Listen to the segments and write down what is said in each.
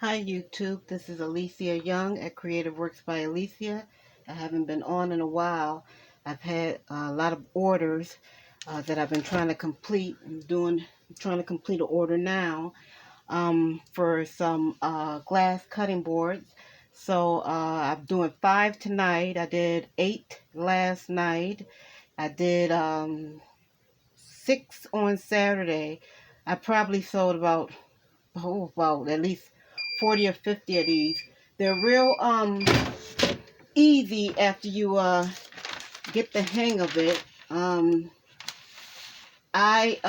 Hi YouTube, this is Alicia Young at Creative Works by Alicia. I haven't been on in a while. I've had a lot of orders that I've been trying to complete. I'm trying to complete an order now for some glass cutting boards. So I'm doing 5 tonight. I did 8 last night. I did 6 on Saturday. I probably sold about at least 40 or 50 of these. They're real easy after you get the hang of it. I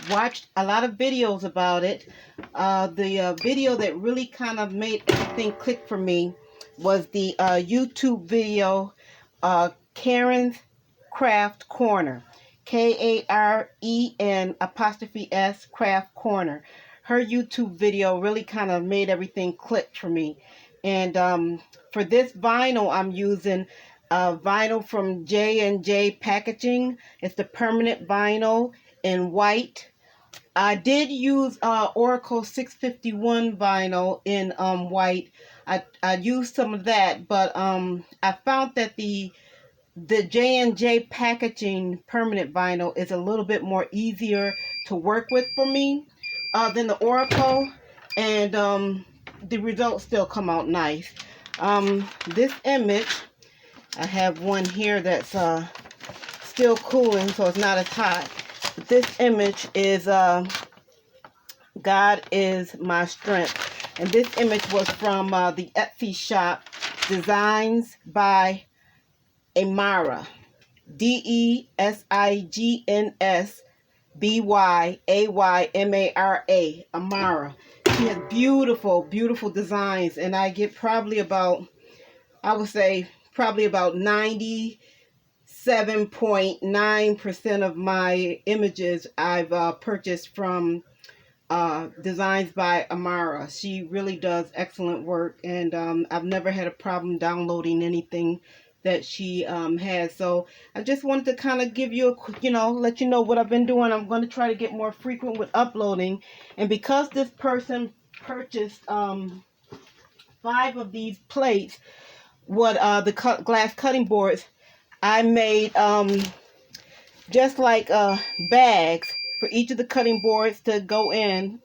watched a lot of videos about it. The video that really kind of made everything click for me was the YouTube video Karen's Craft Corner. KAREN''S Craft Corner. Her YouTube video really kind of made everything click for me. And for this vinyl, I'm using vinyl from J&J Packaging. It's the permanent vinyl in white. I did use Oracle 651 vinyl in white. I used some of that, but I found that the J&J Packaging permanent vinyl is a little bit more easier to work with for me than the Oracle, and the results still come out nice. This image, I have one here that's still cooling, so it's not as hot. But this image is God is My Strength, and this image was from the Etsy shop Designs by Amara. DESIGNSBYAYMARA. Amara. She has beautiful, beautiful designs, and I get probably about, I would say, probably about 97.9% of my images I've purchased from Designs by Amara. She really does excellent work, and I've never had a problem downloading anything that she has. So I just wanted to kind of give you a, let you know what I've been doing. I'm going to try to get more frequent with uploading, and because this person purchased 5 of these plates, the glass cutting boards, I made just like bags for each of the cutting boards to go in,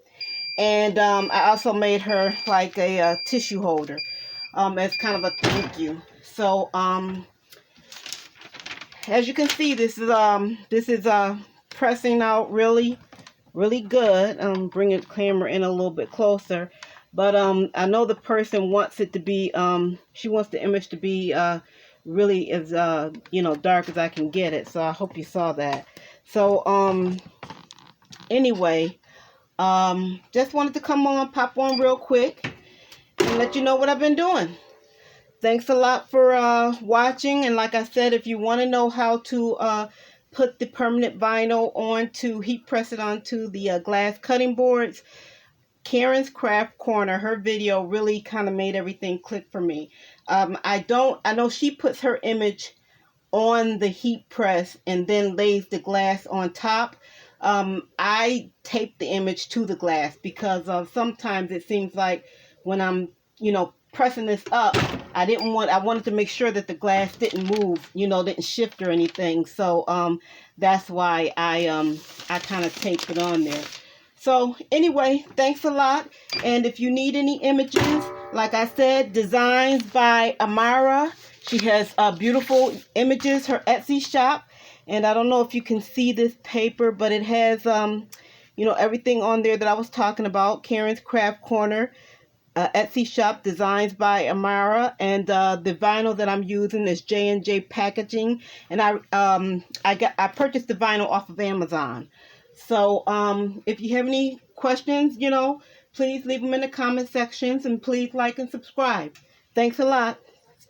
and I also made her like a tissue holder as kind of a thank you. So as you can see, this is pressing out really good. Bringing the camera in a little bit closer, but I know the person wants it to be she wants the image to be really as dark as I can get it. So I hope you saw that. So anyway, just wanted to pop on real quick and let you know what I've been doing. Thanks a lot for watching, and like I said, if you want to know how to put the permanent vinyl heat press it onto the glass cutting boards, Karen's Craft Corner, her video really kind of made everything click for me. I know she puts her image on the heat press and then lays the glass on top. I tape the image to the glass because sometimes it seems like when I'm pressing this up, I wanted to make sure that the glass didn't move, didn't shift or anything. So that's why I kind of taped it on there. So anyway, thanks a lot. And if you need any images, like I said, Designs by Amara. She has beautiful images, her Etsy shop. And I don't know if you can see this paper, but it has everything on there that I was talking about. Karen's Craft Corner. Etsy shop, Designs by Amara, and the vinyl that I'm using is J&J Packaging, and I purchased the vinyl off of Amazon. So if you have any questions, please leave them in the comment sections, and please like and subscribe. Thanks a lot.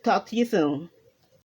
Talk to you soon.